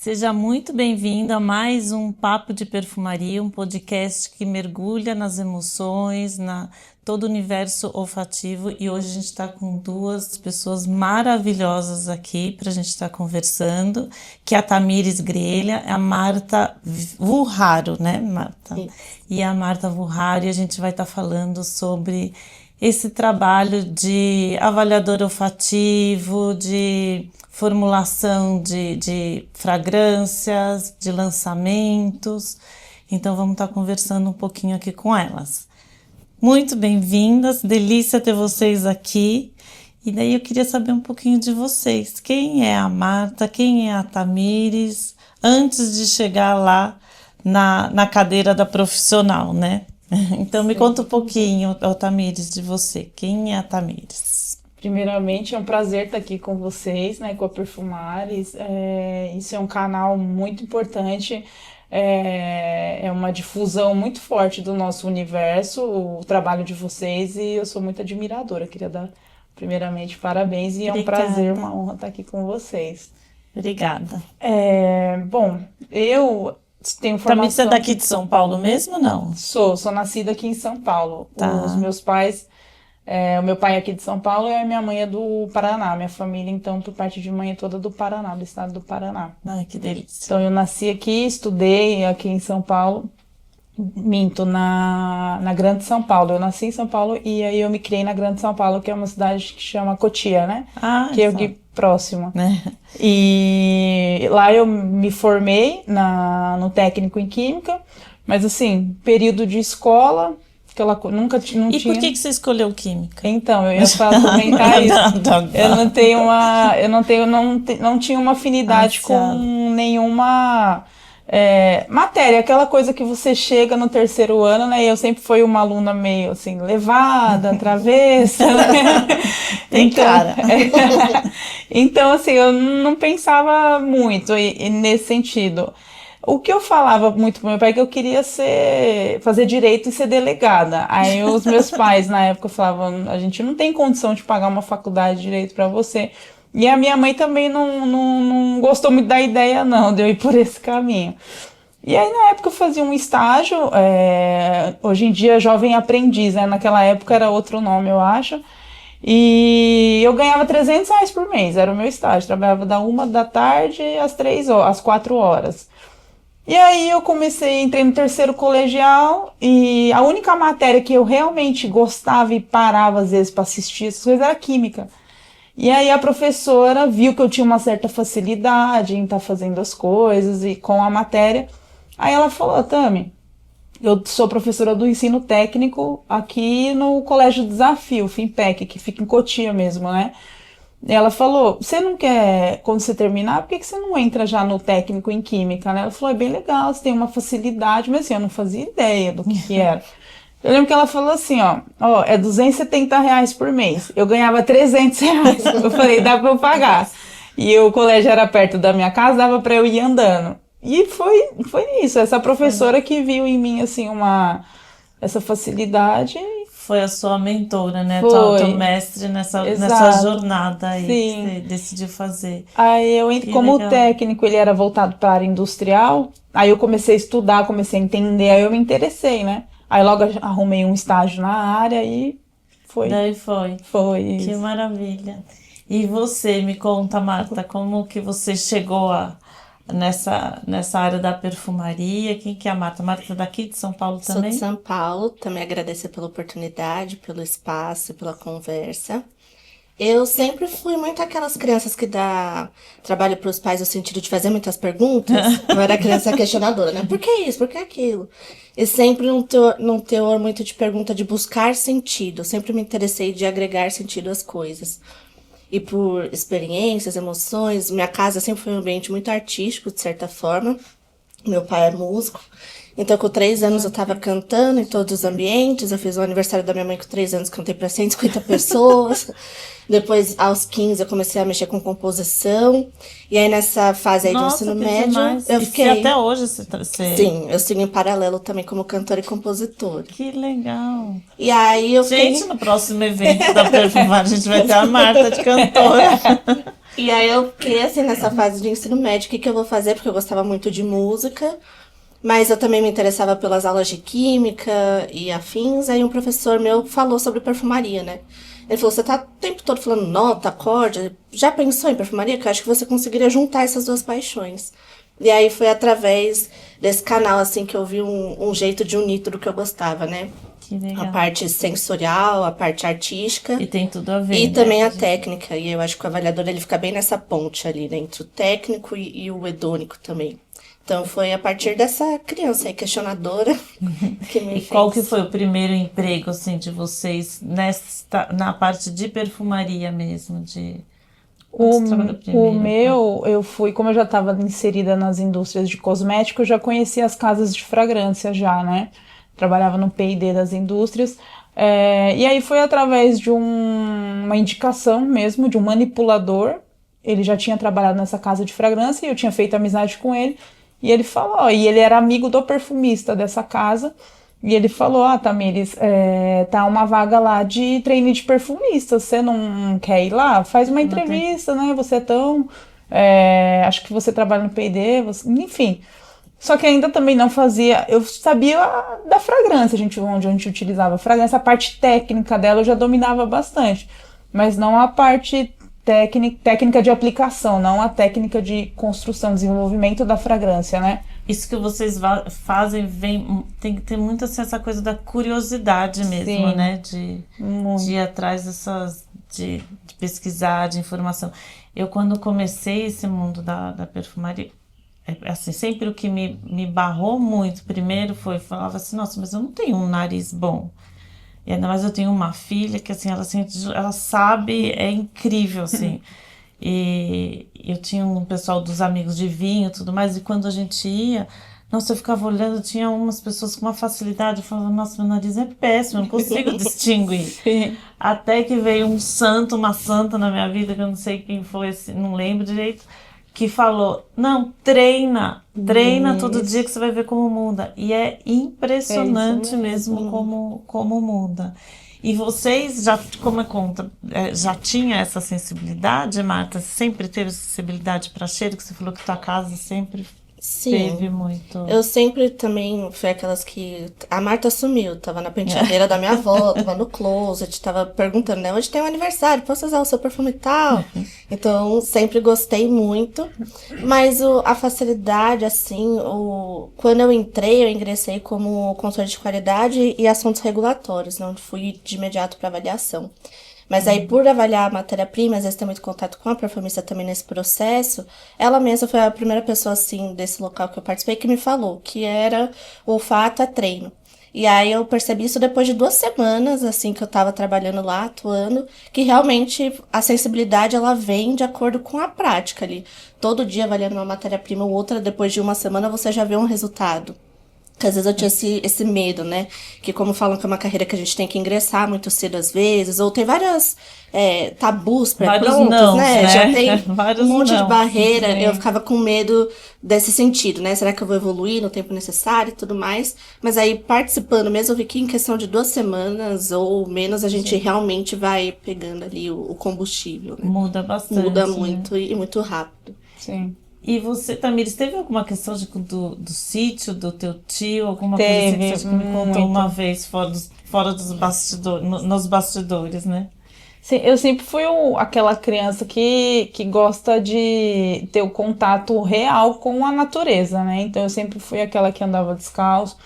Seja muito bem-vindo a mais um Papo de Perfumaria, um podcast que mergulha nas emoções, todo o universo olfativo. E hoje a gente está com duas pessoas maravilhosas aqui para a gente estar conversando, que é a Tamires Grelha, a Marta Vurraro, né, Marta? Sim. E a Marta Vurraro, e a gente vai estar falando sobre esse trabalho de avaliador olfativo, de formulação de fragrâncias, de lançamentos. Então vamos estar conversando um pouquinho aqui com elas. Muito bem-vindas, delícia ter vocês aqui. E daí eu queria saber um pouquinho de vocês. Quem é a Marta, quem é a Tamires, antes de chegar lá na cadeira da profissional, né? Então me conta um pouquinho, Tamires, de você. Quem é a Tamires? Primeiramente, é um prazer estar aqui com vocês, né, com a Perfumares. Isso é um canal muito importante, é uma difusão muito forte do nosso universo, o trabalho de vocês, e eu sou muito admiradora. Queria dar, primeiramente, parabéns, e é um prazer, uma honra estar aqui com vocês. Obrigada. Bom, eu tenho formação... Tamires é daqui de São Paulo mesmo, não? Sou nascida aqui em São Paulo. Tá. Os meus pais... o meu pai é aqui de São Paulo e a minha mãe é do Paraná. Minha família, então, por parte de mãe, é toda do Paraná, do estado do Paraná. Ai, que delícia. Então, eu nasci aqui, estudei aqui em São Paulo, na Grande São Paulo. Eu nasci em São Paulo e aí eu me criei na Grande São Paulo, que é uma cidade que chama Cotia, né? Que é aqui próximo. E lá eu me formei no técnico em Química, mas assim, período de escola... Nunca não E tinha... por que você escolheu Química? Então, eu ia comentar isso. Eu não tinha uma afinidade com nenhuma matéria, aquela coisa que você chega no terceiro ano, né? E eu sempre fui uma aluna meio assim, levada, travessa. Tem cara. Então, assim, eu não pensava muito nesse sentido. O que eu falava muito pro meu pai é que eu queria fazer direito e ser delegada. Aí os meus pais, na época, falavam, a gente não tem condição de pagar uma faculdade de direito para você. E a minha mãe também não gostou muito da ideia, não, de eu ir por esse caminho. E aí, na época, eu fazia um estágio, hoje em dia, jovem aprendiz, né? Naquela época era outro nome, eu acho. E eu ganhava R$300 por mês, era o meu estágio. Trabalhava da 1 da tarde às 4 horas. E aí eu entrei no terceiro colegial e a única matéria que eu realmente gostava e parava às vezes para assistir essas coisas era química. E aí a professora viu que eu tinha uma certa facilidade em estar fazendo as coisas e com a matéria. Aí ela falou, Tami, eu sou professora do ensino técnico aqui no Colégio Desafio, FIMPEC, que fica em Cotia mesmo, né? Ela falou, você não quer, quando você terminar, por que você não entra já no técnico em química, né? Ela falou, é bem legal, você tem uma facilidade, mas assim, eu não fazia ideia do que era. Eu lembro que ela falou assim, ó, é R$270 por mês. Eu ganhava R$300. Eu falei, dá pra eu pagar. E o colégio era perto da minha casa, dava pra eu ir andando. E foi isso, essa professora que viu em mim, assim, essa facilidade. Foi a sua mentora, né? Foi. Teu mestre nessa jornada aí. Sim. Que você decidiu fazer. Aí eu entrei, como o técnico ele era voltado para a área industrial, aí eu comecei a estudar, comecei a entender, aí eu me interessei, né? Aí logo arrumei um estágio na área e foi. Daí foi. Foi isso. Que maravilha. E você, me conta, Marta, como que você chegou nessa área da perfumaria? Quem que é a Marta? Marta daqui de São Paulo também? Sou de São Paulo, também agradecer pela oportunidade, pelo espaço, pela conversa. Eu sempre fui muito aquelas crianças que dá trabalho para os pais no sentido de fazer muitas perguntas. Eu era criança questionadora, né? Por que isso? Por que aquilo? E sempre num teor muito de pergunta, de buscar sentido. Eu sempre me interessei de agregar sentido às coisas. E por experiências, emoções, minha casa sempre foi um ambiente muito artístico, de certa forma. Meu pai é músico. Então, com 3 anos, eu estava cantando em todos os ambientes. Eu fiz o aniversário da minha mãe com 3 anos, cantei para 150 pessoas. Depois, aos 15, eu comecei a mexer com composição. E aí, nessa fase aí de ensino médio, eu fiquei... E até hoje você... Sim, eu sigo em paralelo também como cantora e compositora. Que legal. E aí, eu fiquei... Gente, no próximo evento da Perfumaria, a gente vai ter a Marta de cantora. E aí eu fiquei assim nessa fase de ensino médio, o que que eu vou fazer? Porque eu gostava muito de música, mas eu também me interessava pelas aulas de química e afins. Aí um professor meu falou sobre perfumaria, né? Ele falou, você tá o tempo todo falando nota, acorde, já pensou em perfumaria? Que eu acho que você conseguiria juntar essas duas paixões. E aí foi através desse canal, assim, que eu vi um jeito de unir tudo que eu gostava, né? Que A legal. parte sensorial, a parte artística. E tem tudo a ver, E né? também a técnica, e eu acho que o avaliador ele fica bem nessa ponte ali, né, entre o técnico e o hedônico também. Então foi a partir dessa criança aí, questionadora, que me E qual que fez. foi o primeiro emprego, assim, de vocês na parte de perfumaria mesmo, Onde O, você trabalhou o primeiro? meu, eu fui, como eu já estava inserida nas indústrias de cosméticos, eu já conhecia as casas de fragrância já, né? Trabalhava no P&D das indústrias. E aí foi através de uma indicação mesmo, de um manipulador. Ele já tinha trabalhado nessa casa de fragrância e eu tinha feito amizade com ele. E ele falou, e ele era amigo do perfumista dessa casa. E ele falou, Tamires, tá uma vaga lá de trainee de perfumista, você não quer ir lá? Faz uma Não tem. entrevista, né? Você é tão... acho que você trabalha no P&D, enfim. Só que ainda também não fazia... Eu sabia da fragrância, onde a gente utilizava a fragrância, a parte técnica dela eu já dominava bastante. Mas não a parte técnica de aplicação, não a técnica de construção, desenvolvimento da fragrância, né? Isso que vocês fazem tem que ter muito assim, essa coisa da curiosidade mesmo, Sim, né? De ir atrás de pesquisar, de informação. Eu, quando comecei esse mundo da perfumaria, assim, sempre o que me barrou muito primeiro falava assim, nossa, mas eu não tenho um nariz bom. E ainda mais eu tenho uma filha que, assim, ela sabe, é incrível, assim. E eu tinha um pessoal dos amigos de vinho e tudo mais, e quando a gente ia, nossa, eu ficava olhando, tinha umas pessoas com uma facilidade, eu falava, nossa, meu nariz é péssimo, eu não consigo distinguir. sim. Até que veio um santo, uma santa na minha vida, que eu não sei quem foi, não lembro direito, que falou, não, treina todo dia que você vai ver como muda. E é É isso impressionante mesmo mesmo. como muda. E vocês já, como é conta, já tinha essa sensibilidade, Marta? Sempre teve sensibilidade para cheiro, que você falou que tua casa sempre Sim. teve muito. Eu sempre também fui aquelas que. A Marta sumiu, tava na penteadeira da minha avó, tava no closet, tava perguntando, né? Hoje tem um aniversário, posso usar o seu perfume e tal? Então, sempre gostei muito. Mas a facilidade, assim, quando eu ingressei como consultor de qualidade e assuntos regulatórios, onde fui de imediato para avaliação. Mas aí, por avaliar a matéria-prima, às vezes tem muito contato com a perfumista também nesse processo, ela mesma foi a primeira pessoa, assim, desse local que eu participei que me falou que era o olfato a treino. E aí eu percebi isso depois de 2 semanas, assim, que eu tava trabalhando lá, atuando, que realmente a sensibilidade, ela vem de acordo com a prática ali. Todo dia avaliando uma matéria-prima ou outra, depois de 1 semana você já vê um resultado. Porque às vezes eu tinha esse medo, né? Que como falam que é uma carreira que a gente tem que ingressar muito cedo às vezes, ou tem vários tabus Vários pré-prontos, nãos, né? né? Já tem um Vários monte de nãos. barreira. Eu Sim. ficava com medo desse sentido, né? Será que eu vou evoluir no tempo necessário e tudo mais? Mas aí, participando mesmo, eu vi que em questão de 2 semanas ou menos, a gente realmente vai pegando ali o combustível, né? Muda bastante, Muda né? muito e muito rápido. Sim. E você, Tamires, teve alguma questão do sítio do teu tio, alguma coisa assim que você Teve acha que me contou muito. uma vez fora dos bastidores, nos bastidores, né? Sim, eu sempre fui aquela criança que gosta de ter o contato real com a natureza, né? Então eu sempre fui aquela que andava descalço,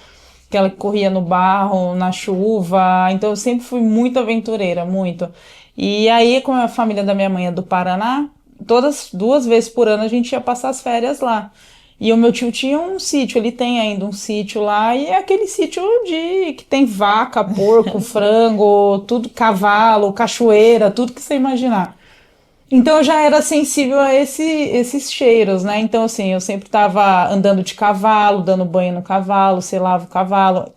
aquela que corria no barro, na chuva. Então eu sempre fui muito aventureira, muito. E aí, como a família da minha mãe é do Paraná, todas 2 vezes por ano a gente ia passar as férias lá. E o meu tio tinha um sítio, ele tem ainda um sítio lá, e é aquele sítio que tem vaca, porco, frango, tudo, cavalo, cachoeira, tudo que você imaginar. Então eu já era sensível a esses cheiros, né? Então, assim, eu sempre estava andando de cavalo, dando banho no cavalo, selava o cavalo,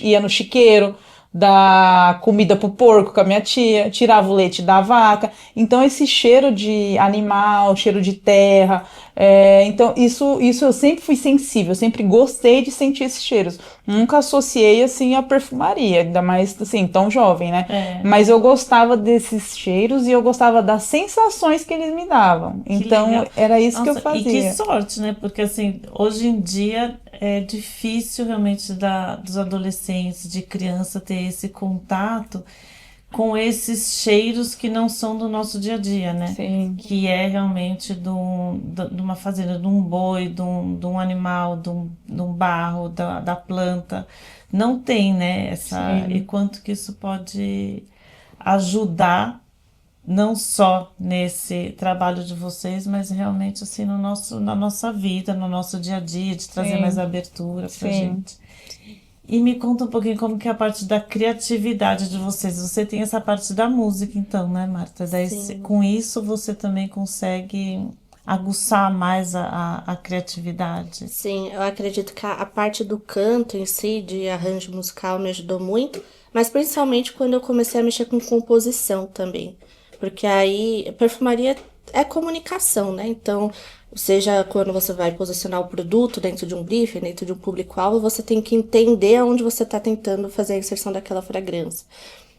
ia no chiqueiro, dar comida pro porco com a minha tia, tirava o leite da vaca. Então, esse cheiro de animal, cheiro de terra, Então, isso eu sempre fui sensível, eu sempre gostei de sentir esses cheiros. Nunca associei, assim, a perfumaria, ainda mais, assim, tão jovem, né? Mas eu gostava desses cheiros e eu gostava das sensações que eles me davam. Então, legal. era isso que eu Nossa, e fazia. que sorte, né? Porque assim, hoje em dia é difícil realmente dos adolescentes, de criança ter esse contato com esses cheiros que não são do nosso dia a dia, né? Sim. Que é realmente de uma fazenda, de um boi, de um animal, de um barro, da planta. Não tem, né? E Sim. quanto que isso pode ajudar não só nesse trabalho de vocês, mas realmente assim na nossa vida, no nosso dia a dia, de trazer mais Sim. abertura pra Sim. gente. E me conta um pouquinho como que é a parte da criatividade de vocês. Você tem essa parte da música, então, né, Marta? Daí, Sim. com isso, você também consegue aguçar mais a criatividade. Sim, eu acredito que a parte do canto em si, de arranjo musical, me ajudou muito, mas principalmente quando eu comecei a mexer com composição também. Porque aí, perfumaria é comunicação, né? Então, seja quando você vai posicionar o produto dentro de um briefing, dentro de um público-alvo, você tem que entender aonde você está tentando fazer a inserção daquela fragrância.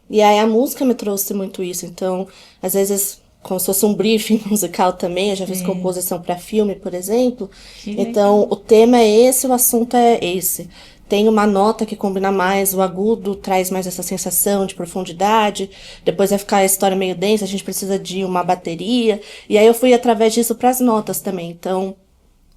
E aí a música me trouxe muito isso. Então, às vezes, como se fosse um briefing musical também, eu já fiz Sim. composição para filme, por exemplo. Que Então, legal. o tema é esse, o assunto é esse. Tem uma nota que combina mais, o agudo traz mais essa sensação de profundidade, depois vai ficar a história meio densa, a gente precisa de uma bateria. E aí eu fui através disso para as notas também. Então,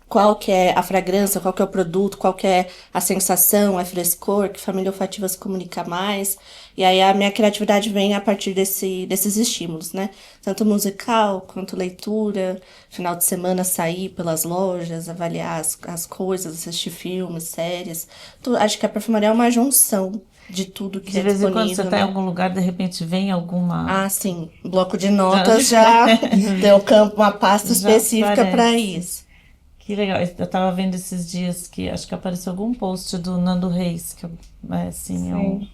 qual que é a fragrância, qual que é o produto, qual que é a sensação, é frescor, que família olfativa se comunica mais. E aí a minha criatividade vem a partir desses estímulos, né? Tanto musical quanto leitura, final de semana sair pelas lojas, avaliar as coisas, assistir filmes, séries. Acho que a perfumaria é uma junção de tudo que De é vez em quando você disponível, está em né? algum lugar, de repente vem alguma. Ah, sim. Bloco de notas já tem um campo, uma pasta Já específica para aparece. isso. Que legal. Eu tava vendo esses dias que acho que apareceu algum post do Nando Reis, que assim, Sim.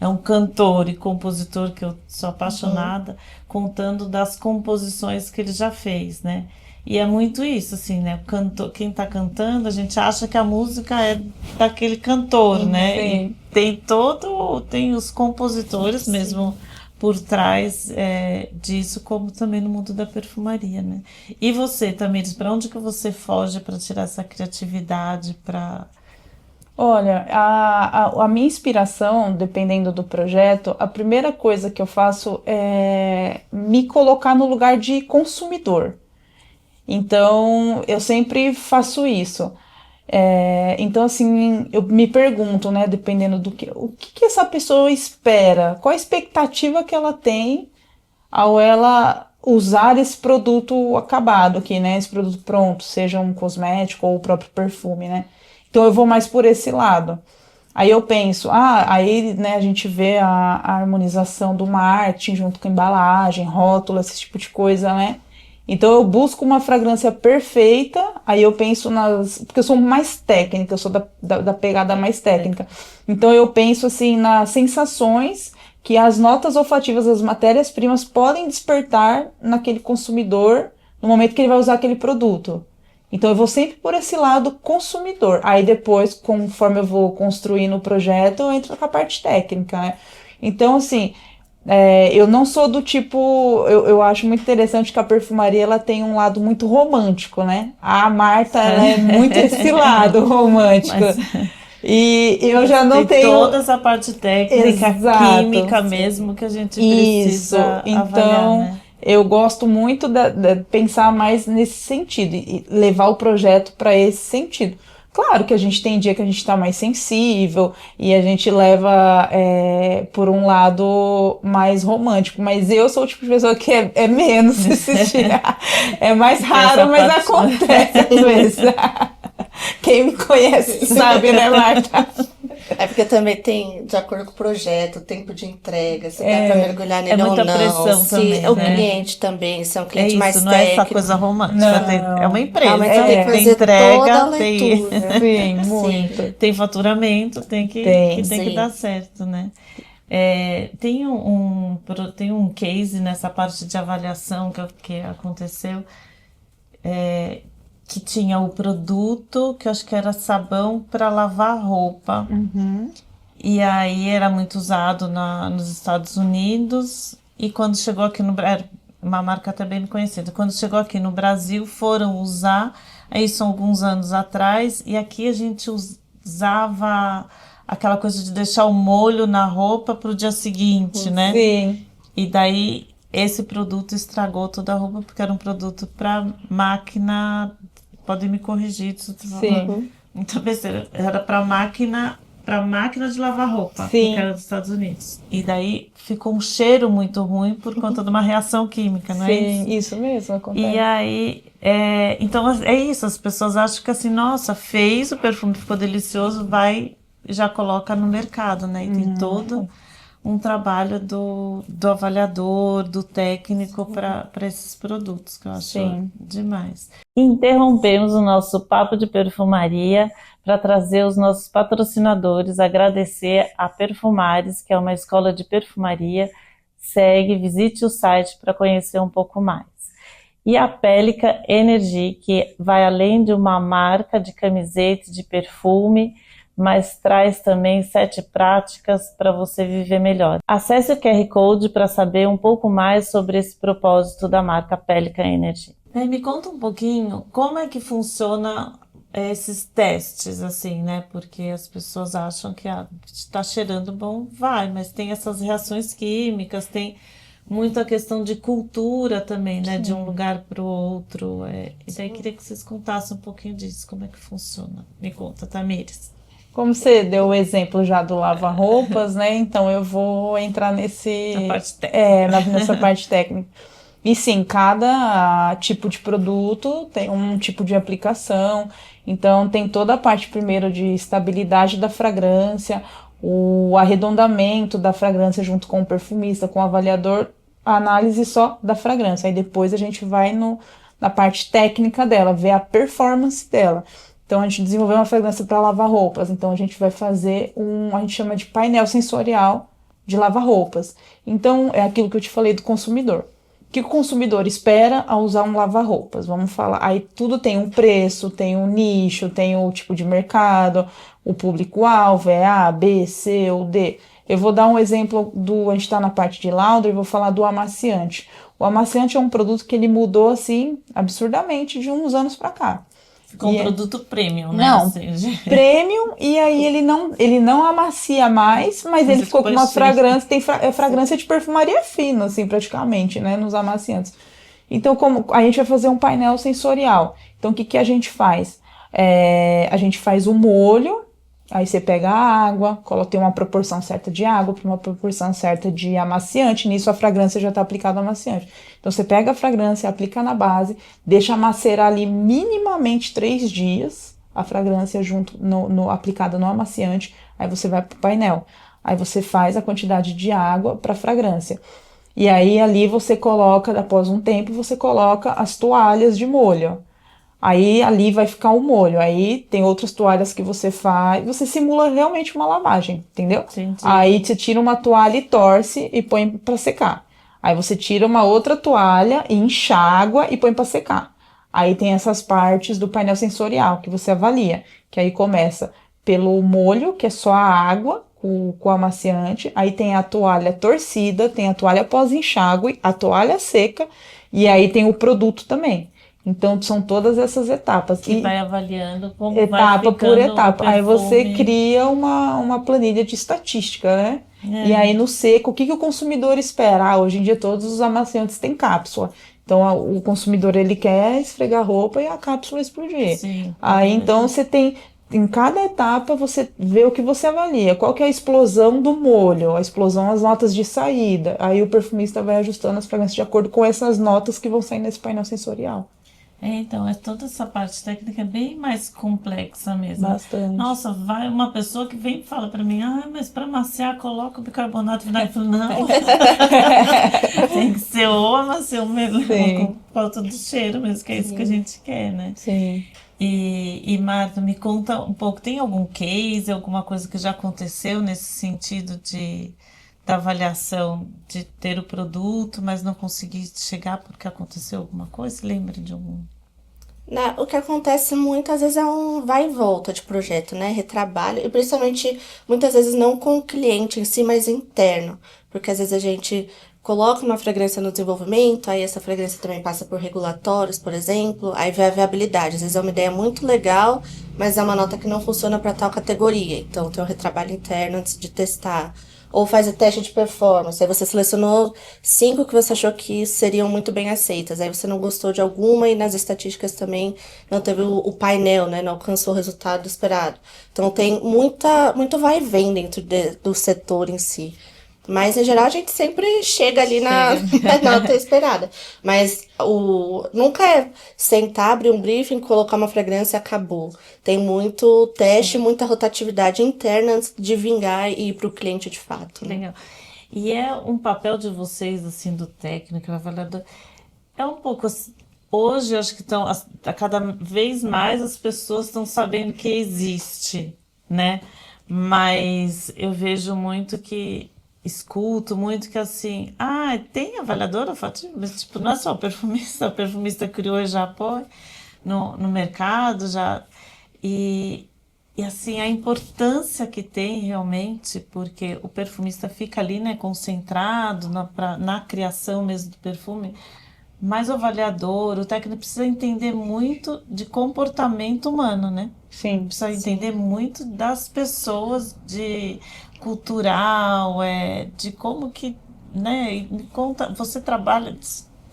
é um cantor e compositor que eu sou apaixonada, contando das composições que ele já fez, né? E é muito isso, assim, né? Quem tá cantando, a gente acha que a música é daquele cantor, né? E Sim. tem os compositores mesmo por trás disso, como também no mundo da perfumaria, né? E você, Tamires, para onde que você foge para tirar essa criatividade para... Olha, a minha inspiração, dependendo do projeto, a primeira coisa que eu faço é me colocar no lugar de consumidor. Então, eu sempre faço isso. Então, assim, eu me pergunto, né, dependendo o que essa pessoa espera, qual a expectativa que ela tem ao ela usar esse produto acabado aqui, né, esse produto pronto, seja um cosmético ou o próprio perfume, né. Então, eu vou mais por esse lado. Aí eu penso, aí, né, a gente vê a harmonização do marketing junto com a embalagem, rótulo, esse tipo de coisa, né? Então eu busco uma fragrância perfeita, aí eu penso porque eu sou mais técnica, eu sou da pegada mais técnica. Então eu penso assim nas sensações que as notas olfativas das matérias-primas podem despertar naquele consumidor no momento que ele vai usar aquele produto. Então eu vou sempre por esse lado consumidor. Aí depois, conforme eu vou construindo o projeto, eu entro com a parte técnica, né? Então, assim, eu não sou do tipo. Eu acho muito interessante que a perfumaria ela tem um lado muito romântico, né? A Marta ela é muito esse lado romântico. Mas E eu já não tem tenho. toda essa parte técnica, Exato. química mesmo, que a gente Isso. precisa avaliar, Então, né? eu gosto muito de pensar mais nesse sentido e levar o projeto para esse sentido. Claro que a gente tem dia que a gente está mais sensível e a gente leva por um lado mais romântico, mas eu sou o tipo de pessoa que é menos esse dia. É mais Essa raro, mas parte, acontece às vezes. Quem me conhece sabe, né, Marta? É porque também tem, de acordo com o projeto, o tempo de entrega, se dá para mergulhar nele ou muita não. pressão Se também, o né? cliente também, se é um É cliente mais isso, não é essa técnico. coisa romântica. É uma Não. empresa, Realmente você tem que tem fazer toda a entrega, tem, leitura. Sim, muito. tem faturamento, Tem. tem que Sim. dar certo, né? Tem um case nessa parte de avaliação que aconteceu, que tinha o produto, que eu acho que era sabão para lavar roupa. E aí era muito usado nos Estados Unidos. E quando chegou aqui no Brasil, uma marca até bem conhecida, quando chegou aqui no Brasil, foram usar, aí são alguns anos atrás, e aqui a gente usava aquela coisa de deixar o molho na roupa para o dia seguinte, né? Sim. E daí esse produto estragou toda a roupa, porque era um produto para máquina. Podem me corrigir se eu tô falando muita besteira. Era para máquina de lavar roupa, Sim. porque era dos Estados Unidos. E daí ficou um cheiro muito ruim por conta de uma reação química, não é isso? Sim, isso mesmo acontece. E aí, então é isso, as pessoas acham que assim, nossa, fez, o perfume ficou delicioso, vai e já coloca no mercado, né? E tem todo um trabalho do avaliador, do técnico para esses produtos, que eu acho demais. Interrompemos o nosso papo de perfumaria para trazer os nossos patrocinadores, agradecer a Perfumares, que é uma escola de perfumaria. Segue, visite o site para conhecer um pouco mais. E a Pelica Energy, que vai além de uma marca de camiseta de perfume, mas traz também 7 práticas para você viver melhor. Acesse o QR Code para saber um pouco mais sobre esse propósito da marca Pelica Energy. Me conta um pouquinho como é que funciona esses testes, assim, né? Porque as pessoas acham que está cheirando bom, vai, mas tem essas reações químicas, tem muita questão de cultura também, né? De um lugar para o outro. E daí queria que vocês contassem um pouquinho disso, como é que funciona. Me conta, Tamires. Como você deu o exemplo já do lava-roupas, né? Então eu vou entrar nessa parte técnica. E sim, cada tipo de produto tem um tipo de aplicação. Então tem toda a parte primeiro de estabilidade da fragrância, o arredondamento da fragrância junto com o perfumista, com o avaliador, a análise só da fragrância. Aí depois a gente vai na parte técnica dela, ver a performance dela. Então, a gente desenvolveu uma fragrância para lavar roupas. Então, a gente vai fazer a gente chama de painel sensorial de lavar roupas. Então, é aquilo que eu te falei do consumidor. O que o consumidor espera ao usar um lava-roupas? Vamos falar. Aí, tudo tem um preço, tem um nicho, tem o tipo de mercado, o público-alvo é A, B, C ou D. Eu vou dar um exemplo a gente está na parte de laundry, vou falar do amaciante. O amaciante é um produto que ele mudou, assim, absurdamente de uns anos para cá. Ficou um produto premium, né? Não, assim, premium, e aí ele não amacia mais, mas ele ficou com uma fragrância, tem fragrância de perfumaria fina, assim, praticamente, né, nos amaciantes. Então, como a gente vai fazer um painel sensorial. Então, o que a gente faz? A gente faz o molho, aí você pega a água, tem uma proporção certa de água para uma proporção certa de amaciante, nisso a fragrância já está aplicada ao amaciante. Então você pega a fragrância, aplica na base, deixa macerar ali minimamente 3 dias, a fragrância aplicada no amaciante, aí você vai para o painel. Aí você faz a quantidade de água para a fragrância. E aí ali você coloca, após um tempo, você coloca as toalhas de molho. Aí ali vai ficar o molho. Aí tem outras toalhas que você faz. Você simula realmente uma lavagem, entendeu? Entendi. Aí você tira uma toalha e torce e põe para secar. Aí você tira uma outra toalha e enxágua e põe para secar. Aí tem essas partes do painel sensorial que você avalia. Que aí começa pelo molho, que é só a água com o amaciante. Aí tem a toalha torcida, tem a toalha pós-enxágue, a toalha seca. E aí tem o produto também. Então, são todas essas etapas. E vai avaliando como etapa vai por etapa. Aí você perfume. cria uma planilha de estatística, né? E aí no seco, o que o consumidor espera? Hoje em dia todos os amaciantes têm cápsula. Então, o consumidor ele quer esfregar a roupa e a cápsula explodir. Sim, aí então você tem... Em cada etapa você vê o que você avalia. Qual que é a explosão do molho, a explosão as notas de saída. Aí o perfumista vai ajustando as fragrâncias de acordo com essas notas que vão sair nesse painel sensorial. Então, toda essa parte técnica é bem mais complexa mesmo. Bastante. Nossa, vai uma pessoa que vem e fala pra mim, mas pra maciar coloca o bicarbonato de vinagre. Eu falo, não, tem que ser ou amaciou mesmo, com falta do cheiro mesmo, que é isso que a gente quer, né? Sim. E Marta, me conta um pouco, tem algum case, alguma coisa que já aconteceu nesse sentido da avaliação de ter o produto, mas não conseguir chegar porque aconteceu alguma coisa? Lembra de algum? O que acontece muitas vezes é um vai e volta de projeto, né? Retrabalho, e principalmente muitas vezes não com o cliente em si, mas interno. Porque às vezes a gente coloca uma fragrância no desenvolvimento, aí essa fragrância também passa por regulatórios, por exemplo, aí vê a viabilidade. Às vezes é uma ideia muito legal, mas é uma nota que não funciona para tal categoria. Então tem um retrabalho interno antes de testar. Ou faz o teste de performance. Aí você selecionou 5 que você achou que seriam muito bem aceitas. Aí você não gostou de alguma e nas estatísticas também não teve o painel, né? Não alcançou o resultado esperado. Então tem muito vai e vem dentro do setor em si. Mas, em geral, a gente sempre chega ali na nota esperada. Mas nunca é sentar, abrir um briefing, colocar uma fragrância e acabou. Tem muito teste, muita rotatividade interna antes de vingar e ir para o cliente de fato, né? Legal. E é um papel de vocês, assim, do técnico, avaliador, é um pouco assim, hoje eu acho que a cada vez mais as pessoas estão sabendo que existe, né? Mas eu vejo muito escuto muito que assim, tem avaliador olfativo, mas tipo, não é só o perfumista criou e já põe no mercado, já. E assim, a importância que tem realmente, porque o perfumista fica ali, né, concentrado na criação mesmo do perfume, mas o avaliador, o técnico precisa entender muito de comportamento humano, né? Sim. Precisa entender muito das pessoas, de cultural, de como que, né? E me conta, você trabalha,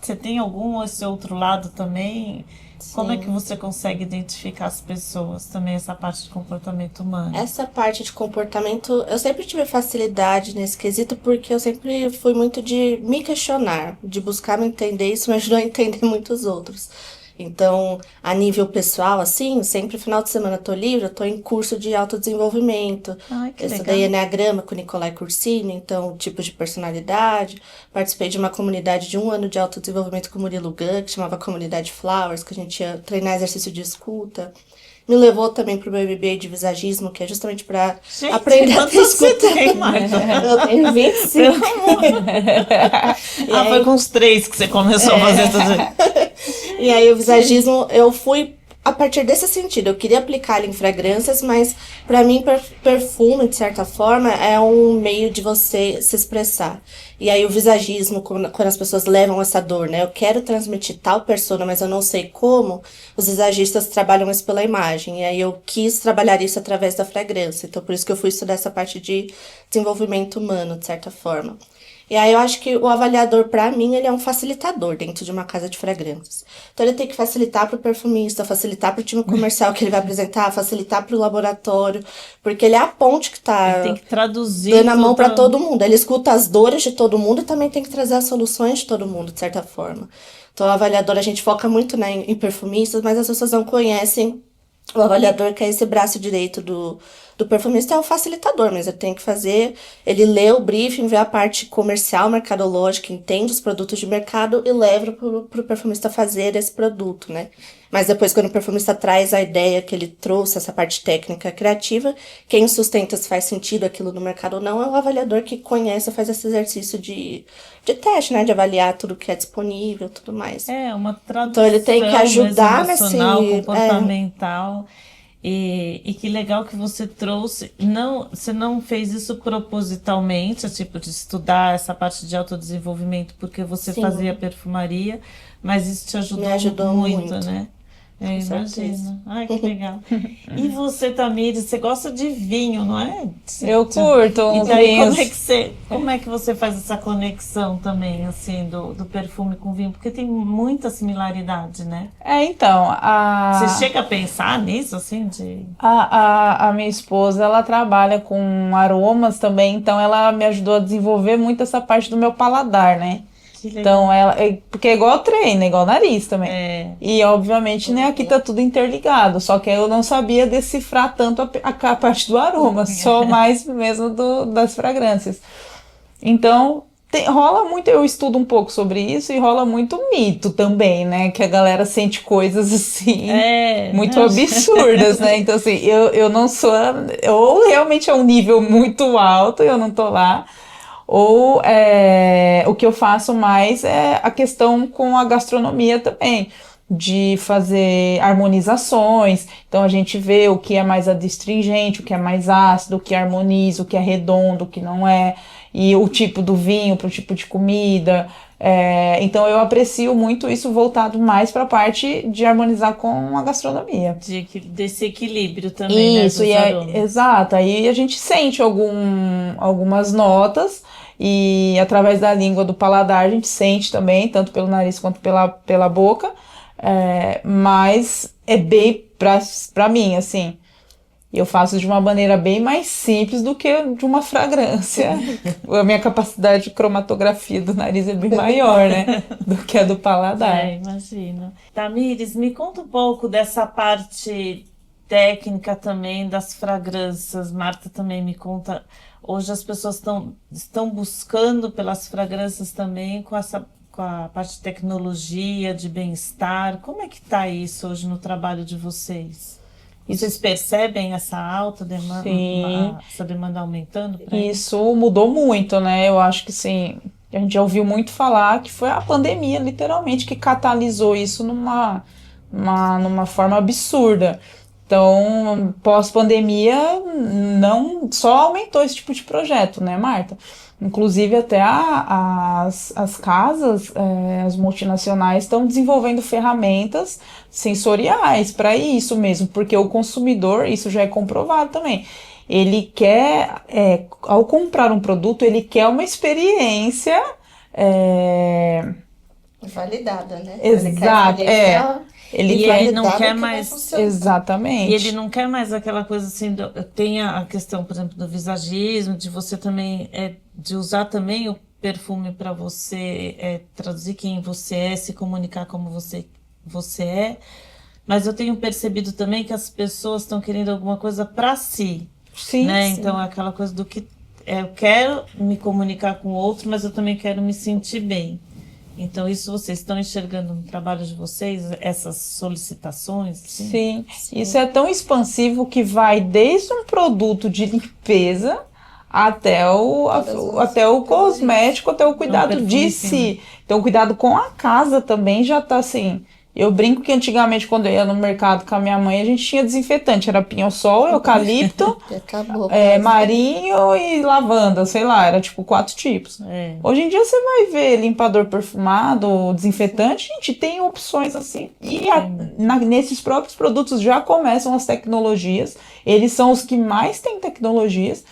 você tem algum esse outro lado também? Como é que Sim. você consegue identificar as pessoas também, essa parte de comportamento humano? Essa parte de comportamento, eu sempre tive facilidade nesse quesito, porque eu sempre fui muito de me questionar, de buscar me entender, isso me ajudou a entender muitos outros. Então, a nível pessoal, assim, sempre final de semana eu tô livre, eu tô em curso de autodesenvolvimento. Ai, que Eu legal. estudei Enneagrama com Nicolai Cursini, então, tipos de personalidade. Participei de uma comunidade de 1 ano de autodesenvolvimento com o Murilo Gun, que chamava Comunidade Flowers, que a gente ia treinar exercício de escuta. Me levou também pro meu MBA de visagismo, que é justamente para Gente, aprender a ter quantos você escuta. tem, Marta? Eu tenho 25. Foi com os 3 que você começou a fazer tudo isso. E aí o visagismo, eu fui a partir desse sentido. Eu queria aplicar ele em fragrâncias, mas para mim perfume, de certa forma, é um meio de você se expressar. E aí o visagismo, quando as pessoas levam essa dor, né? Eu quero transmitir tal persona, mas eu não sei como. Os visagistas trabalham isso pela imagem. E aí eu quis trabalhar isso através da fragrância. Então por isso que eu fui estudar essa parte de desenvolvimento humano, de certa forma. E aí eu acho que o avaliador, para mim, ele é um facilitador dentro de uma casa de fragrâncias. Então ele tem que facilitar para o perfumista, facilitar para o time comercial que ele vai apresentar, facilitar para o laboratório, porque ele é a ponte que está Tem que traduzir dando a mão tudo. para todo mundo. Ele escuta as dores de todo mundo e também tem que trazer as soluções de todo mundo, de certa forma. Então o avaliador, a gente foca muito, né, em perfumistas, mas as pessoas não conhecem o avaliador, que é esse braço direito do perfumista, é o facilitador, mas ele tem que fazer, ele lê o briefing, vê a parte comercial, mercadológica, entende os produtos de mercado e leva pro perfumista fazer esse produto, né? Mas depois, quando o perfumista traz a ideia que ele trouxe, essa parte técnica criativa, quem sustenta se faz sentido aquilo no mercado ou não é o avaliador que conhece, faz esse exercício de teste, né? De avaliar tudo que é disponível, tudo mais. É, uma tradução Então ele tem que ajudar mesmo, emocional, nesse... comportamental. E que legal que você trouxe. Não, você não fez isso propositalmente, tipo, de estudar essa parte de autodesenvolvimento porque você Sim. fazia perfumaria, mas isso te ajudou, Me ajudou muito, muito. né? Eu Com certeza. imagino. Ai, que legal. E você, Tamires, você gosta de vinho, não é? Eu curto E uns daí, vinhos. como é que você faz essa conexão também, assim, do perfume com vinho? Porque tem muita similaridade, né? Então, Você chega a pensar nisso, assim, de... a minha esposa, ela trabalha com aromas também, então ela me ajudou a desenvolver muito essa parte do meu paladar, né? Que legal. Então, porque é igual treino, é igual nariz também. É. E, obviamente, né, aqui tá tudo interligado, só que eu não sabia decifrar tanto a parte do aroma, só mais mesmo das fragrâncias. Então, rola muito, eu estudo um pouco sobre isso e rola muito mito também, né, que a galera sente coisas assim, muito absurdas, né, então assim, eu não sou, ou realmente é um nível muito alto e eu não tô lá, ou o que eu faço mais é a questão com a gastronomia também. de fazer harmonizações. Então a gente vê o que é mais adstringente, o que é mais ácido, o que harmoniza, o que é redondo, o que não é, e o tipo do vinho para o tipo de comida. Então eu aprecio muito isso voltado mais para a parte de harmonizar com a gastronomia. Desse equilíbrio também, Isso, né, dos aromas. exato. Aí a gente sente algumas notas e através da língua do paladar a gente sente também, tanto pelo nariz quanto pela boca. Mas é bem pra mim, assim. Eu faço de uma maneira bem mais simples do que de uma fragrância. A minha capacidade de cromatografia do nariz é bem maior, né? Do que a do paladar. Imagino. Tamires, me conta um pouco dessa parte técnica também das fragrâncias. Marta também me conta. Hoje as pessoas estão buscando pelas fragrâncias também com a parte de tecnologia, de bem-estar. Como é que está isso hoje no trabalho de vocês? Vocês percebem essa alta demanda, Sim. essa demanda aumentando? Isso mudou muito, né? Eu acho que sim. A gente já ouviu muito falar que foi a pandemia, literalmente, que catalisou isso numa forma absurda. Então, pós-pandemia, não só aumentou esse tipo de projeto, né, Marta? Inclusive, até as casas, as multinacionais estão desenvolvendo ferramentas sensoriais para isso mesmo, porque o consumidor, isso já é comprovado também, ele quer, ao comprar um produto, ele quer uma experiência. Validada, né? Exato, Ele não quer mais. Exatamente. E ele não quer mais aquela coisa assim. Tem a questão, por exemplo, do visagismo, de você também. De usar também o perfume para você traduzir quem você é, se comunicar como você é. Mas eu tenho percebido também que as pessoas estão querendo alguma coisa para si. Sim, né? sim. Então, aquela coisa do que eu quero me comunicar com o outro, mas eu também quero me sentir bem. Então, isso vocês estão enxergando no trabalho de vocês, essas solicitações? Sim, isso é tão expansivo que vai desde um produto de limpeza até o cosmético, até o cuidado de si. Então, o cuidado com a casa também já tá assim. Eu brinco que antigamente, quando eu ia no mercado com a minha mãe, a gente tinha desinfetante. Era pinho-sol, eucalipto, marinho e lavanda, sei lá, era tipo 4 tipos. Hoje em dia você vai ver limpador perfumado, desinfetante, gente, tem opções assim. E nesses próprios produtos já começam as tecnologias, eles são os que mais têm tecnologias,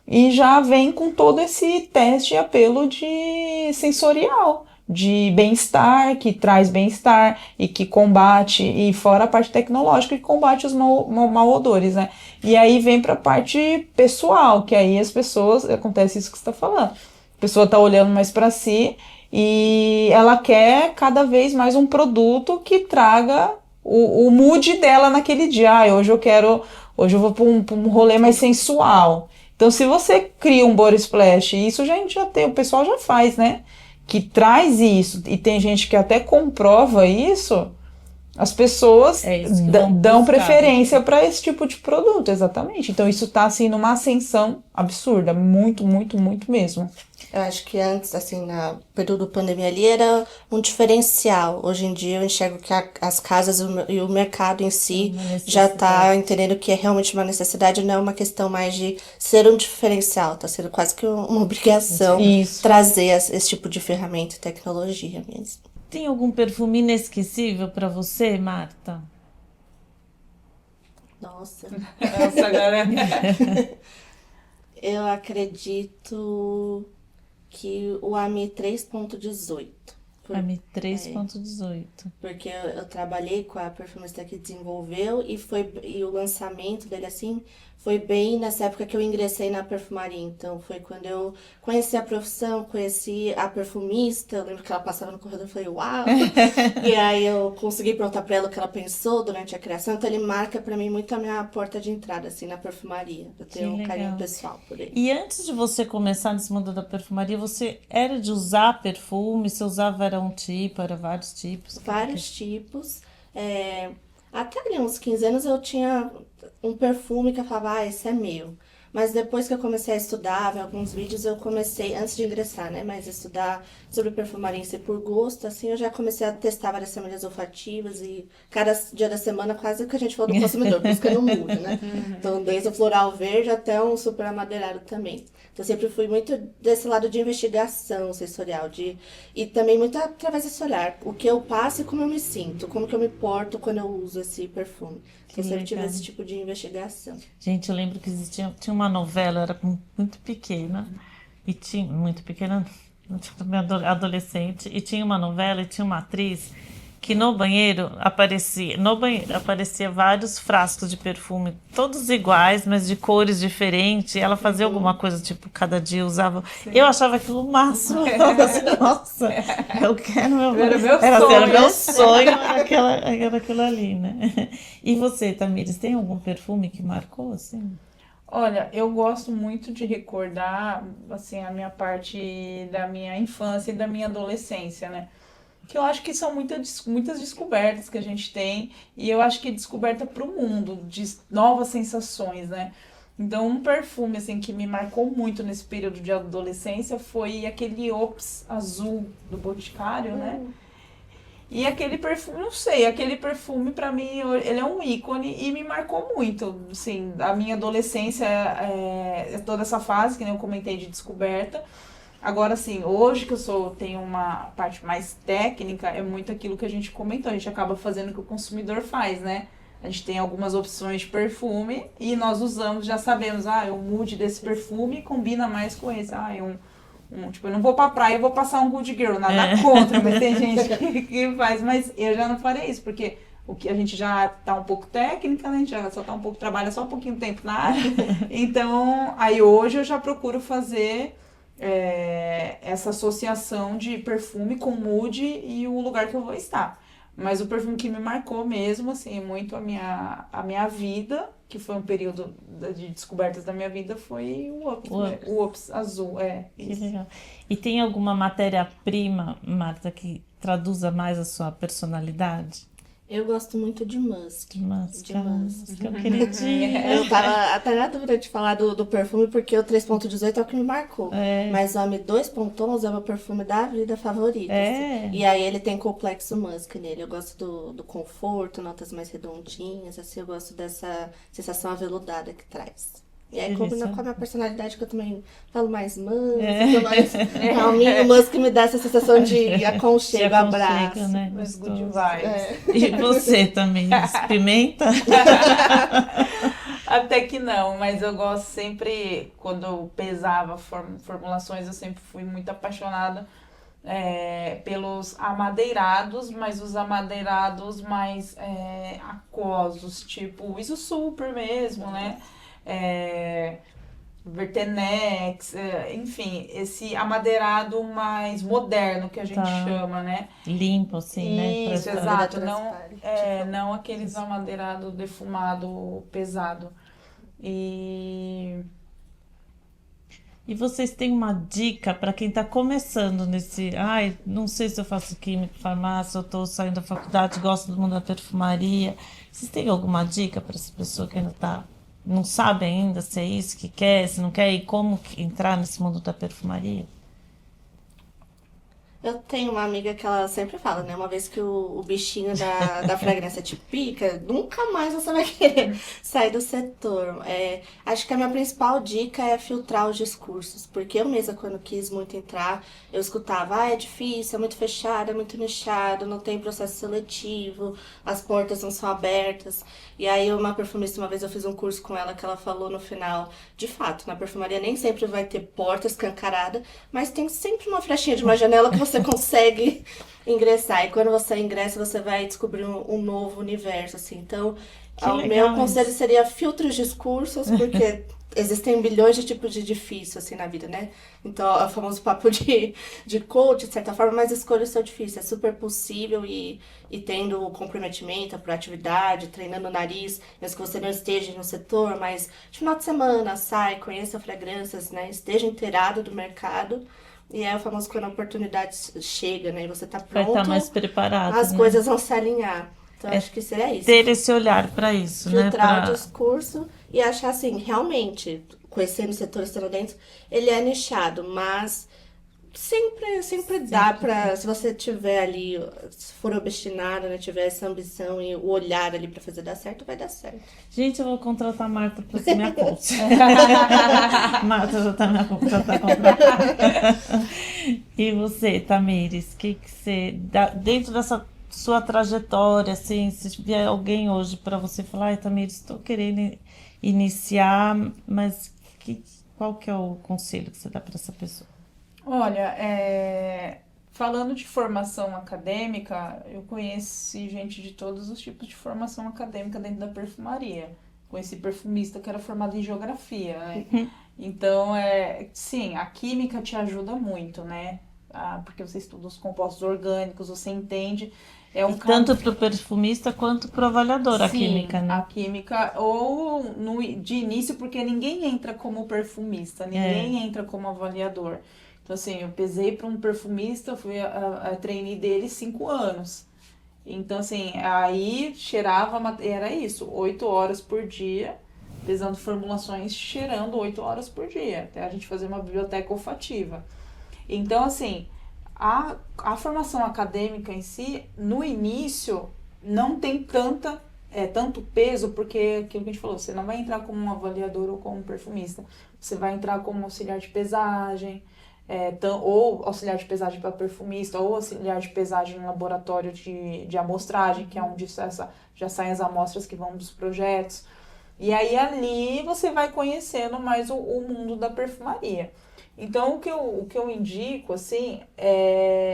e já vem com todo esse teste e apelo de sensorial, de bem-estar, que traz bem-estar e que combate, e fora a parte tecnológica que combate os mal-odores, né? E aí vem para a parte pessoal, que aí as pessoas, acontece isso que você está falando, a pessoa está olhando mais para si e ela quer cada vez mais um produto que traga o mood dela naquele dia. Hoje eu vou para um rolê mais sensual. Então, se você cria um body splash, isso a gente já tem, o pessoal já faz, né? Que traz isso, e tem gente que até comprova isso, as pessoas dão preferência para esse tipo de produto, exatamente. Então, isso está assim, numa ascensão absurda, muito, muito, muito mesmo. Eu acho que antes, assim, no período da pandemia ali, era um diferencial. Hoje em dia, eu enxergo que as casas e o mercado em si já está entendendo que é realmente uma necessidade, não é uma questão mais de ser um diferencial, está sendo quase que uma obrigação trazer esse tipo de ferramenta e tecnologia mesmo. Tem algum perfume inesquecível para você, Marta? Nossa, agora... Eu acredito que o AMI 3.18. AMI 3.18. Porque eu trabalhei com a perfumista que desenvolveu e o lançamento dele, assim, foi bem nessa época que eu ingressei na perfumaria. Então, foi quando eu conheci a profissão, conheci a perfumista. Eu lembro que ela passava no corredor e falei, uau! E aí eu consegui perguntar pra ela o que ela pensou durante a criação. Então, ele marca pra mim muito a minha porta de entrada, assim, na perfumaria. Eu tenho um carinho pessoal por ele. E antes de você começar nesse mundo da perfumaria, você era de usar perfume? Você usava, era um tipo, era vários tipos? Vários tipos. Até ali uns 15 anos eu tinha um perfume que eu falava, esse é meu. Mas depois que eu comecei a estudar, ver alguns vídeos, eu comecei, antes de ingressar, né? Mas estudar sobre perfumaria em si por gosto, assim, eu já comecei a testar várias famílias olfativas e cada dia da semana, quase o que a gente falou do consumidor, buscando um mood, né? Então, desde o floral verde até um super amadeirado também. Então, eu sempre fui muito desse lado de investigação sensorial, e também muito através desse olhar. O que eu passo e como eu me sinto, como que eu me porto quando eu uso esse perfume. Que Eu sempre tive legal. esse tipo de investigação. Gente, eu lembro que tinha uma novela, eu era muito pequena, e tinha, muito pequena, também adolescente, e tinha uma novela e tinha uma atriz que no banheiro aparecia vários frascos de perfume, todos iguais, mas de cores diferentes. E ela fazia alguma coisa, tipo, cada dia usava. Eu achava aquilo o máximo. Eu falava assim, nossa, eu quero meu. Era meu Era, assim, sonho. era meu sonho, era aquilo ali, né? E você, Tamires, tem algum perfume que marcou, assim? Olha, eu gosto muito de recordar, assim, a minha parte da minha infância e da minha adolescência, né? Que eu acho que são muitas descobertas que a gente tem, e eu acho que descoberta para o mundo, de novas sensações, né? Então, um perfume, assim, que me marcou muito nesse período de adolescência foi aquele Ops azul do Boticário, né? E aquele perfume, não sei, aquele perfume pra mim, ele é um ícone e me marcou muito, assim, a minha adolescência, toda essa fase que nem eu comentei de descoberta. Agora, assim, hoje que tenho uma parte mais técnica, é muito aquilo que a gente comentou, a gente acaba fazendo o que o consumidor faz, né? A gente tem algumas opções de perfume e nós usamos, já sabemos, o mood desse perfume combina mais com esse, tipo, eu não vou pra praia, eu vou passar um Good Girl, nada contra, mas tem gente que faz, mas eu já não farei isso, porque o que a gente já tá um pouco técnica, né? A gente já só tá trabalha só um pouquinho de tempo na área. Então, aí hoje eu já procuro fazer essa associação de perfume com mood e o lugar que eu vou estar. Mas o perfume que me marcou mesmo, assim, muito a minha vida, que foi um período de descobertas da minha vida, foi o Ops, né? O Ops azul, Que isso. legal. E tem alguma matéria-prima, Marta, que traduza mais a sua personalidade? Eu gosto muito de musk. De musk, De musk. que é o queridinho. Eu tava até na dúvida de falar do perfume, porque o 3.18 é o que me marcou. Mas o Ami 2.11 é o meu perfume da vida favorito. Assim. E aí ele tem complexo musk nele. Eu gosto do conforto, notas mais redondinhas, assim, eu gosto dessa sensação aveludada que traz. E aí combina com a minha personalidade, que eu também falo mais manso, sou mais calminho. O musk me dá essa sensação de aconchego, abraço. Né? Mas good vibes. E você também, pimenta? Até que não, mas eu gosto sempre, quando eu pesava formulações, eu sempre fui muito apaixonada pelos amadeirados, mas os amadeirados mais aquosos, tipo o Iso Super mesmo, né? Vertenex, enfim, esse amadeirado mais moderno que a gente chama, né? Limpo, assim, né? Isso, exato. Não aqueles amadeirado defumado pesado. E vocês têm uma dica para quem está começando nesse... não sei se eu faço química, farmácia, eu estou saindo da faculdade, gosto do mundo da perfumaria. Vocês têm alguma dica para essa pessoa que ainda não sabe ainda se é isso que quer, se não quer, e como entrar nesse mundo da perfumaria? Eu tenho uma amiga que ela sempre fala, né? Uma vez que o bichinho da fragrância te pica, nunca mais você vai querer sair do setor. Acho que a minha principal dica é filtrar os discursos, porque eu mesma, quando quis muito entrar, eu escutava, é difícil, é muito fechado, é muito nichado, não tem processo seletivo, as portas não são abertas. E aí uma perfumista, uma vez eu fiz um curso com ela, que ela falou no final, de fato, na perfumaria nem sempre vai ter porta escancarada, mas tem sempre uma flechinha de uma janela que você consegue ingressar. E quando você ingressa, você vai descobrir um novo universo, assim. Então, o meu conselho seria filtre os discursos, porque existem bilhões de tipos de difícil, assim, na vida, né? Então, é o famoso papo de coach, de certa forma, mas escolha o seu difícil. É super possível e tendo comprometimento, a proatividade, treinando o nariz, mesmo que você não esteja no setor, mas de final de semana, sai, conheça fragrâncias, né? Esteja inteirado do mercado. E é o famoso quando a oportunidade chega, né? E você tá pronto, vai estar mais preparado, as né? coisas vão se alinhar. Então, acho que seria isso. Ter esse olhar para isso, né? Filtrar o discurso e achar assim, realmente, conhecendo o setor estadunidense, ele é nichado, mas sempre dá pra, se você tiver ali, se for obstinado, né, tiver essa ambição e o olhar ali pra fazer dar certo, vai dar certo. Gente, eu vou contratar a Marta para ser minha coach. Marta já tá contratada. E você, Tamires, que você, dentro dessa sua trajetória, assim, se vier alguém hoje para você falar, ai, Tamires, estou querendo iniciar, mas qual que é o conselho que você dá para essa pessoa? Olha, falando de formação acadêmica, eu conheci gente de todos os tipos de formação acadêmica dentro da perfumaria. Conheci perfumista que era formado em geografia, né? Então, sim, a química te ajuda muito, né? Porque você estuda os compostos orgânicos, você entende. Tanto para o perfumista quanto para o avaliador, a Sim, química, né? a química, ou de início, porque ninguém entra como perfumista, ninguém entra como avaliador. Então, assim, eu pesei para um perfumista, eu fui a trainee dele 5 anos. Então, assim, aí cheirava, era isso, 8 horas por dia, pesando formulações, cheirando 8 horas por dia, até a gente fazer uma biblioteca olfativa. Então, assim, a formação acadêmica em si, no início, não tem tanto peso, porque aquilo que a gente falou, você não vai entrar como um avaliador ou como um perfumista, você vai entrar como auxiliar de pesagem, ou auxiliar de pesagem para perfumista, ou auxiliar de pesagem no laboratório de amostragem, que é onde já saem as amostras que vão dos projetos. E aí ali você vai conhecendo mais o mundo da perfumaria. Então, o que eu indico, assim,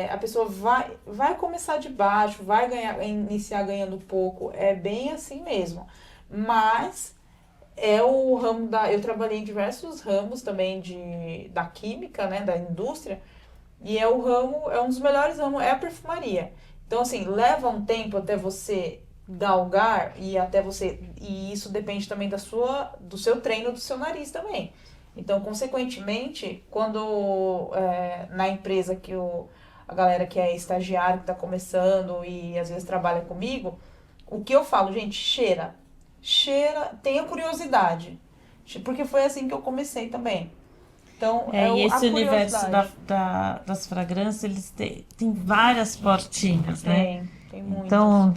a pessoa vai começar de baixo, vai iniciar ganhando pouco, é bem assim mesmo. Mas é o ramo eu trabalhei em diversos ramos também da química, né, da indústria, e é um dos melhores ramos, é a perfumaria. Então, assim, leva um tempo até você galgar e isso depende também do seu treino, do seu nariz também. Então, consequentemente, quando na empresa a galera que é estagiário, que está começando e às vezes trabalha comigo, o que eu falo, gente, cheira, tenha curiosidade, porque foi assim que eu comecei também. Então, e esse a universo curiosidade. das fragrâncias, eles tem várias portinhas, né? Tem muitas. Então,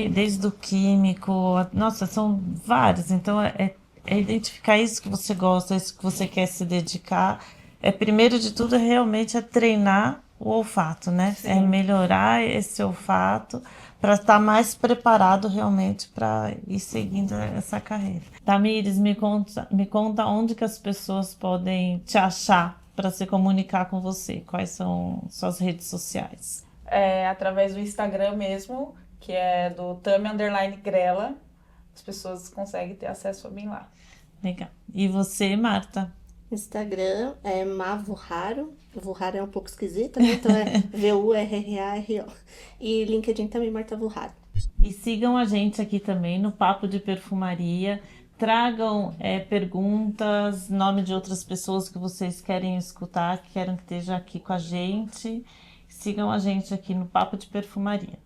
desde o químico, nossa, são vários. Então, é identificar isso que você gosta, isso que você quer se dedicar. Primeiro de tudo, realmente é treinar o olfato, né? Sim. É melhorar esse olfato para estar mais preparado realmente para ir seguindo essa carreira. Tamires, me conta onde que as pessoas podem te achar para se comunicar com você. Quais são suas redes sociais? Através do Instagram mesmo, que é do Tami_Grela, as pessoas conseguem ter acesso a mim lá. Legal. E você, Marta? Instagram é Mavurraro. Vurraro é um pouco esquisito, né? Então é Vurraro. E LinkedIn também, Marta Vurraro. E sigam a gente aqui também no Papo de Perfumaria. Tragam perguntas, nome de outras pessoas que vocês querem escutar, que querem que esteja aqui com a gente. Sigam a gente aqui no Papo de Perfumaria.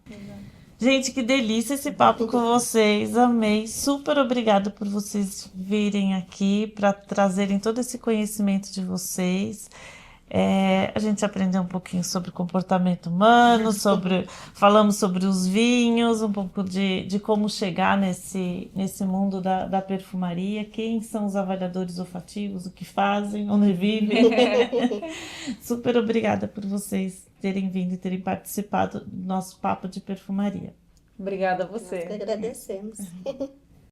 Gente, que delícia esse papo com vocês, amei. Super obrigada por vocês virem aqui para trazerem todo esse conhecimento de vocês. A gente aprendeu um pouquinho sobre comportamento humano, falamos sobre os vinhos, um pouco de como chegar nesse mundo da perfumaria, quem são os avaliadores olfativos, o que fazem, onde vivem. Super obrigada por vocês terem vindo e terem participado do nosso Papo de Perfumaria. Obrigada a você. Nós que agradecemos.